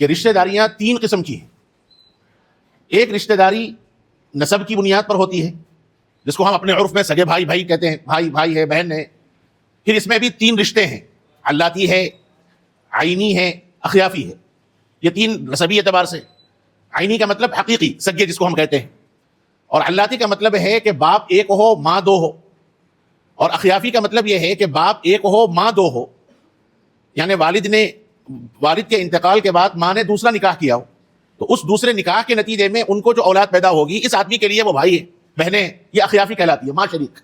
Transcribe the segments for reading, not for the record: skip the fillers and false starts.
کہ رشتہ داریاں تین قسم کی ہیں. ایک رشتہ داری نسب کی بنیاد پر ہوتی ہے، جس کو ہم اپنے عرف میں سگے بھائی بھائی کہتے ہیں، بھائی بھائی ہے، بہن ہے. پھر اس میں بھی تین رشتے ہیں، علاتی ہے، عینی ہے، اخیافی ہے. یہ تین نسبی اعتبار سے. عینی کا مطلب حقیقی سگے جس کو ہم کہتے ہیں، اور علاتی کا مطلب ہے کہ باپ ایک ہو ماں دو ہو، اور اخیافی کا مطلب یہ ہے کہ باپ ایک ہو ماں دو ہو، یعنی والد کے انتقال کے بعد ماں نے دوسرا نکاح کیا ہو، تو اس دوسرے نکاح کے نتیجے میں ان کو جو اولاد پیدا ہوگی اس آدمی کے لیے وہ بھائی ہے، بہنیں، یہ اخیافی کہلاتی ہے، ماں شریک.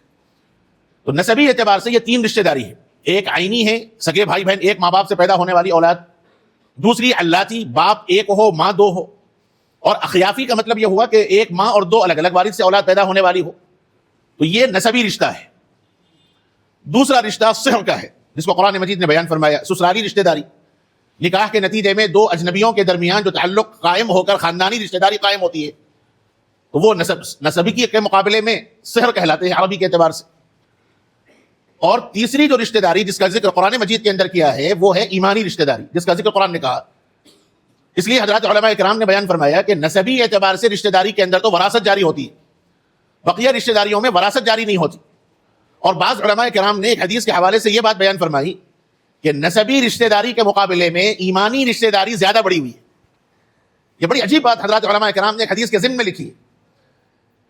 تو نسبی اعتبار سے یہ تین رشتہ داری ہے. ایک عینی ہے، سگے بھائی بہن، ایک ماں باپ سے پیدا ہونے والی اولاد. دوسری علاتی، باپ ایک ہو ماں دو ہو. اور اخیافی کا مطلب یہ ہوا کہ ایک ماں اور دو الگ الگ والد سے اولاد پیدا ہونے والی ہو. تو یہ نسبی رشتہ ہے. دوسرا رشتہ صہر کا ہے، جس کو قرآن مجید نے بیان فرمایا، سسرالی رشتہ داری. نکاح کے نتیجے میں دو اجنبیوں کے درمیان جو تعلق قائم ہو کر خاندانی رشتہ داری قائم ہوتی ہے، تو وہ نسبی کے مقابلے میں صہر کہلاتے ہیں عربی کے اعتبار سے. اور تیسری جو رشتہ داری جس کا ذکر قرآن مجید کے اندر کیا ہے وہ ہے ایمانی رشتہ داری، جس کا ذکر قرآن نے کہا. اس لیے حضرات علماء کرام نے بیان فرمایا کہ نسبی اعتبار سے رشتہ داری کے اندر تو وراثت جاری ہوتی ہے، بقیہ رشتہ داریوں میں وراثت جاری نہیں ہوتی. اور بعض علماء کرام نے ایک حدیث کے حوالے سے یہ بات بیان فرمائی کہ نسبی رشتہ داری کے مقابلے میں ایمانی رشتہ داری زیادہ بڑی ہوئی ہے. یہ بڑی عجیب بات حضرات علماء کرام نے ایک حدیث کے ضمن میں لکھی ہے.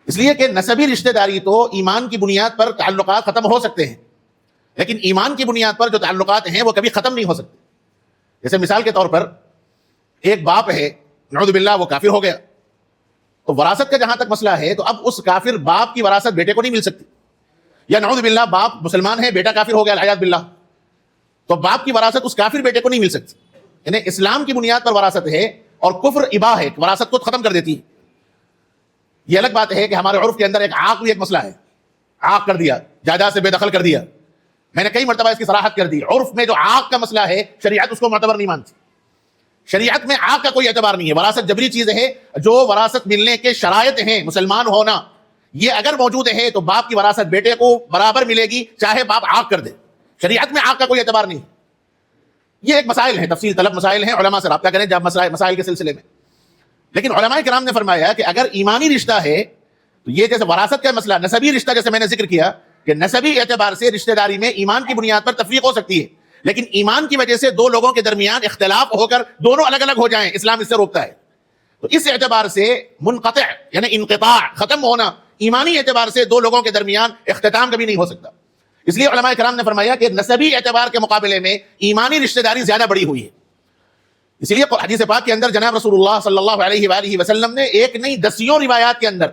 اس لیے کہ نسبی رشتہ داری تو ایمان کی بنیاد پر تعلقات ختم ہو سکتے ہیں، لیکن ایمان کی بنیاد پر جو تعلقات ہیں وہ کبھی ختم نہیں ہو سکتے. جیسے مثال کے طور پر ایک باپ ہے، نعوذ باللہ وہ کافر ہو گیا، تو وراثت کا جہاں تک مسئلہ ہے تو اب اس کافر باپ کی وراثت بیٹے کو نہیں مل سکتی. یا نعوذ باللہ باپ مسلمان ہے، بیٹا کافر ہو گیا العیاذ باللہ، تو باپ کی وراثت اس کافر بیٹے کو نہیں مل سکتی. یعنی اسلام کی بنیاد پر وراثت ہے اور کفر اباح ہے، وراثت کو ختم کر دیتی ہے. یہ الگ بات ہے کہ ہمارے عرف کے اندر ایک عاق بھی ایک مسئلہ ہے، عاق کر دیا، جائیداد سے بے دخل کر دیا. میں نے کئی مرتبہ اس کی صراحت کر دی، عرف میں جو عاق کا مسئلہ ہے شریعت اس کو معتبر نہیں مانتی. شریعت میں عاق کا کوئی اعتبار نہیں ہے. وراثت جبری چیز ہے، جو وراثت ملنے کے شرائط ہیں، مسلمان ہونا، یہ اگر موجود ہے تو باپ کی وراثت بیٹے کو برابر ملے گی چاہے باپ عاق کر دے. شریعت میں عاق کا کوئی اعتبار نہیں. یہ ایک مسائل ہیں، تفصیل طلب مسائل ہیں، علماء سے رابطہ کریں جب مسائل کے سلسلے میں. لیکن علماء کرام نے فرمایا کہ اگر ایمانی رشتہ ہے تو یہ جیسے وراثت کا مسئلہ، نسبی رشتہ جیسے میں نے ذکر کیا کہ نسبی اعتبار سے رشتہ داری میں ایمان کی بنیاد پر تفریق ہو سکتی ہے، لیکن ایمان کی وجہ سے دو لوگوں کے درمیان اختلاف ہو کر دونوں الگ الگ ہو جائیں، اسلام اس سے روکتا ہے. تو اس اعتبار سے منقطع یعنی انقطاع، ختم ہونا، ایمانی اعتبار سے دو لوگوں کے درمیان اختتام کبھی نہیں ہو سکتا. اس لیے علماء کرام نے فرمایا کہ نسبی اعتبار کے مقابلے میں ایمانی رشتہ داری زیادہ بڑی ہوئی ہے. اس لیے حدیث پاک کے اندر جناب رسول اللہ صلی اللہ علیہ وآلہ وسلم نے ایک نہیں دسیوں روایات کے اندر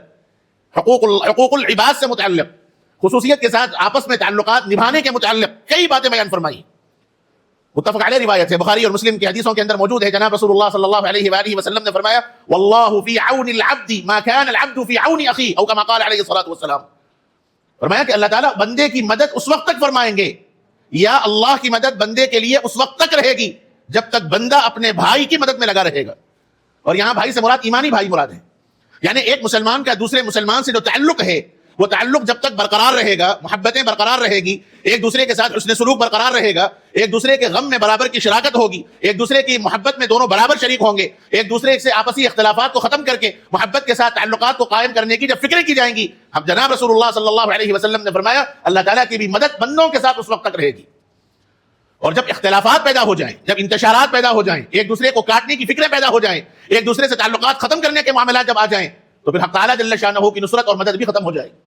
حقوق العباد سے متعلق، خصوصیت کے ساتھ آپس میں تعلقات نبھانے کے متعلق کئی باتیں بیان فرمائی. متفق علیہ روایت ہے، بخاری اور مسلم کی حدیثوں کے اندر موجود ہے. جناب رسول اللہ صلی اللہ علیہ وآلہ وسلم نے فرمایا واللہ فی عون العبد ما کان العبد فی عون اخیہ، او کما قال علیہ الصلوۃ والسلام. فرمایا کہ اللہ تعالیٰ بندے کی مدد اس وقت تک فرمائیں گے، یا اللہ کی مدد بندے کے لیے اس وقت تک رہے گی جب تک بندہ اپنے بھائی کی مدد میں لگا رہے گا. اور یہاں بھائی سے مراد ایمانی بھائی مراد ہے، یعنی ایک مسلمان کا دوسرے مسلمان سے جو تعلق ہے وہ تعلق جب تک برقرار رہے گا، محبتیں برقرار رہے گی، ایک دوسرے کے ساتھ حسن سلوک برقرار رہے گا، ایک دوسرے کے غم میں برابر کی شراکت ہوگی، ایک دوسرے کی محبت میں دونوں برابر شریک ہوں گے، ایک دوسرے سے آپسی اختلافات کو ختم کر کے محبت کے ساتھ تعلقات کو قائم کرنے کی جب فکریں کی جائیں گی، اب جناب رسول اللہ صلی اللہ علیہ وسلم نے فرمایا اللہ تعالیٰ کی بھی مدد بندوں کے ساتھ اس وقت تک رہے گی. اور جب اختلافات پیدا ہو جائیں، جب انتشارات پیدا ہو جائیں، ایک دوسرے کو کاٹنے کی فکریں پیدا ہو جائیں، ایک دوسرے سے تعلقات ختم کرنے کے معاملات جب آ جائیں، تو پھر حق تعالیٰ جل شانہ کی نصرت اور مدد بھی ختم ہو جائے گی.